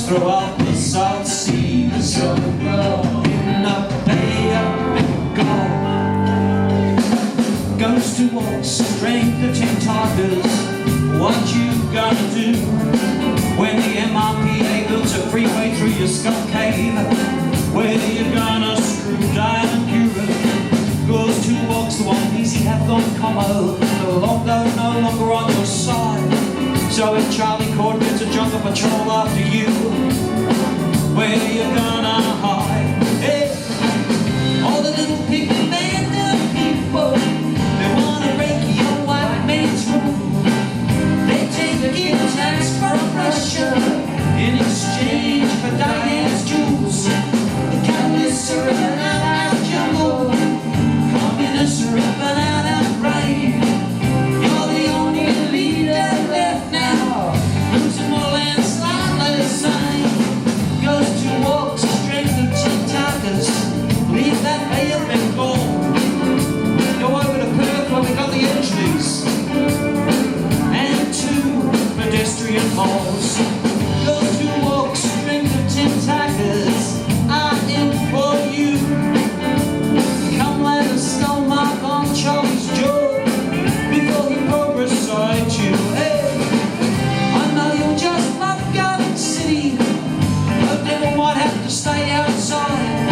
throughout the South Seas, in the Bay of Bengal. Goes to walks, strength of 10 tigers. What you gonna do when the MRPA builds a freeway through your skull cave? Whether you're gonna screw down and cure it. Goes to walks, the one easy have gone combo. The logo no longer on your side. So if Charlie Cord gets a jungle patrol after you, where you gonna hide? Hey, all the little piggy band of people, they wanna break your white man's rule. They take the gift tax from Russia in exchange for Diane's jewels. The communists are ripping out our jungle. Communists are ripping out our brain. You're the only leader left now. Losing more landslide, let us sign. Goes to walks, strength of 10 tigers. Leave that Bay of Bengal. Go over to Perth where we got the Oakleys. And 2 pedestrian malls. Goes to walks, strength of 10 tigers. I implore you. Come let us know mark on Charlie's jaw before he progresside you. Hey, I know you'll just love Garden City, but devil might have to stay outside.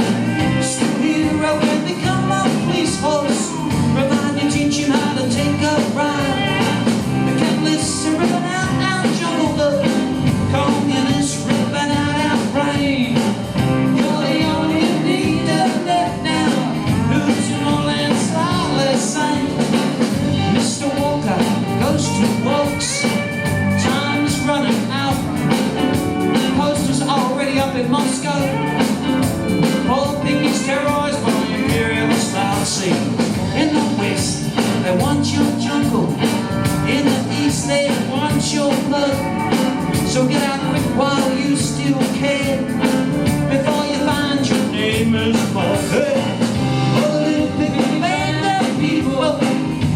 Superhero can become a police horse, provide you teach him how to take a ride. The capitalists are ripping out our jungle, the communists ripping out our brain. You're the only leader left now. Losing more landslide, let's sing. Mr. Walker goes to walks. Time's running out. Posters already up in Moscow. All piggies terrorized by imperialist fallacy. In the west, they want your jungle. In the east, they want your blood. So get out quick while you still can, before you find your name is mud. Hey, all the little piggy band of people,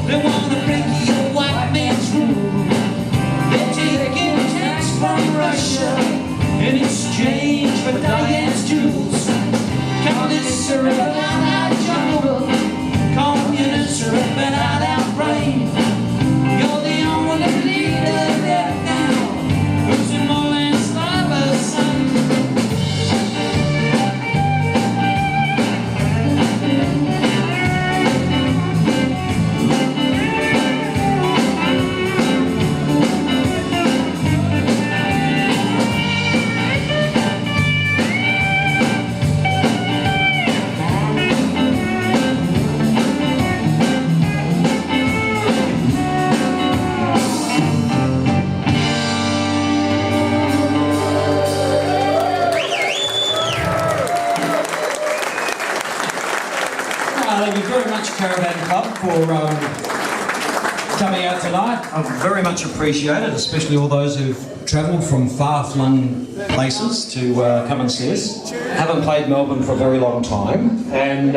they wanna break your white man's rule. They take in tax from Russia in exchange for Diane's jewels. Capitalists are ripping out our jungle. Communists are ripping out our brain. You're the only leader left now. Losing more landslide, but son. Thank you very much, Caravan Club, for coming out tonight. I very much appreciate it, especially all those who've travelled from far-flung places to come and see us. Haven't played Melbourne for a very long time, and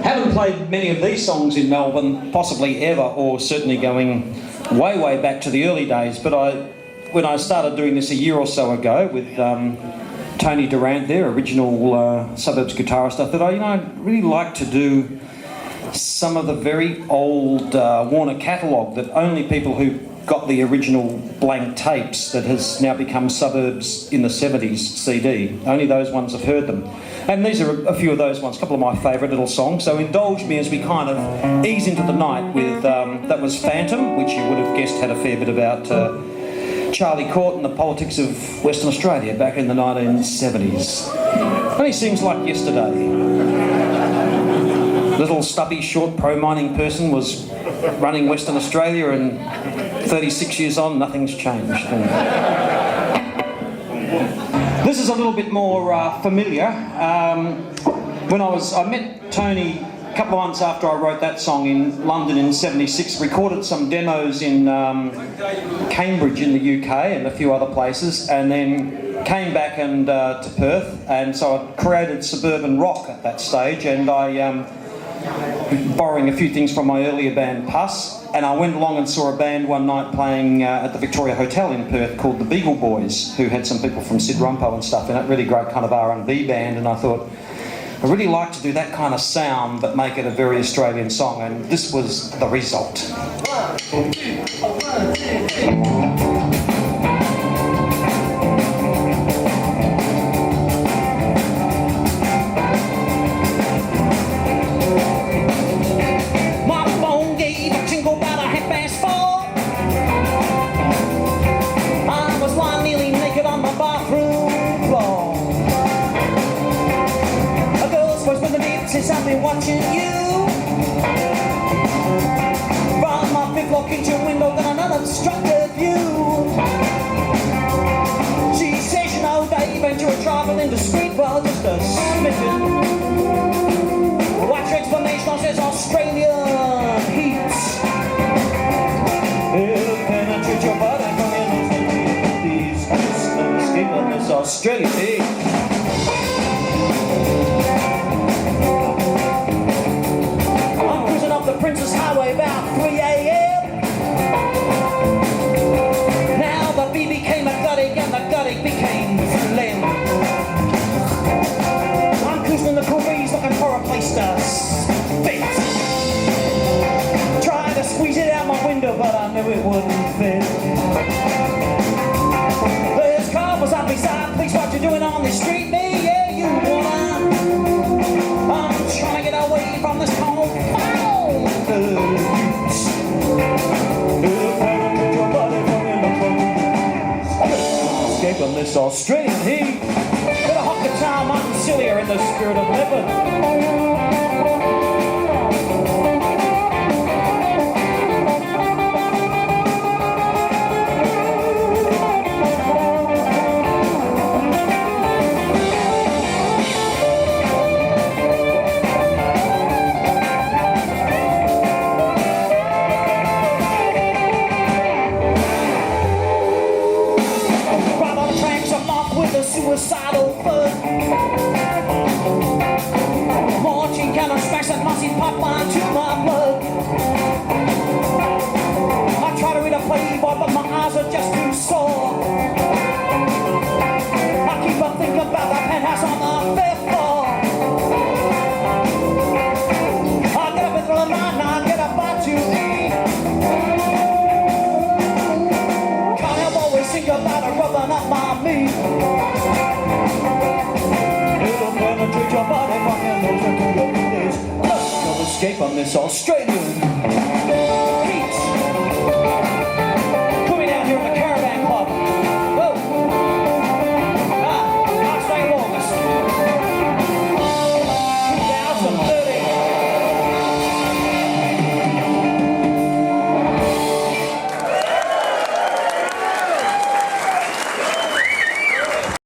haven't played many of these songs in Melbourne, possibly ever, or certainly going way, way back to the early days. But when I started doing this a year or so ago with Tony Durant there, original Suburbs guitarist, I thought, I'd really like to do some of the very old Warner catalogue that only people who got the original blank tapes that has now become Suburbs in the 70s CD. Only those ones have heard them. And these are a few of those ones, a couple of my favourite little songs. So indulge me as we kind of ease into the night with, that was Phantom, which you would have guessed had a fair bit about Charlie Court and the politics of Western Australia back in the 1970s. Only seems like yesterday. Little stubby, short pro-mining person was running Western Australia, and 36 years on, nothing's changed. This is a little bit more familiar. When I met Tony a couple of months after I wrote that song in London in '76, recorded some demos in Cambridge in the UK and a few other places, and then came back and to Perth, and so I created Suburban Rock at that stage, and I borrowing a few things from my earlier band Puss, and I went along and saw a band one night playing at the Victoria Hotel in Perth called the Beagle Boys, who had some people from Sid Rumpo and stuff in it, really great kind of R&B band, and I thought, I really like to do that kind of sound but make it a very Australian song, and this was the result. 1, 2, 1, 2, 3. I've been watching you from my big lock kitchen window, got an unobstructed view. She says, you know, Dave, and you're a trifle indiscreet, well, just a smidgen. What's your explanation? I says Australian heat. It'll penetrate your body from these escape on this Australian heat. Princess Highway about 3 a.m. Now the bee became a gutting and the gutting became phlegm. I'm cruising in the cool breeze looking for a place to fit. Tried to squeeze it out my window but I knew it wouldn't fit. This car was up beside, please what you doing on the street? Me, yeah, you wanna. I'm trying to get away from this cold fire. Escape on this Australian heat. Got a hot guitar, Martin Cillier in the spirit of Leopard. Suicidal fun. Marching can smash that mossy pipeline to my blood. I try to read a Playboy, but my eyes are just too sore. I keep on thinking about that penthouse on the 5th floor. I get up in the night and I get a bite to eat. Can't help always think about it rubbing up my meat. Your body from your nose into your face. No escape on this Australian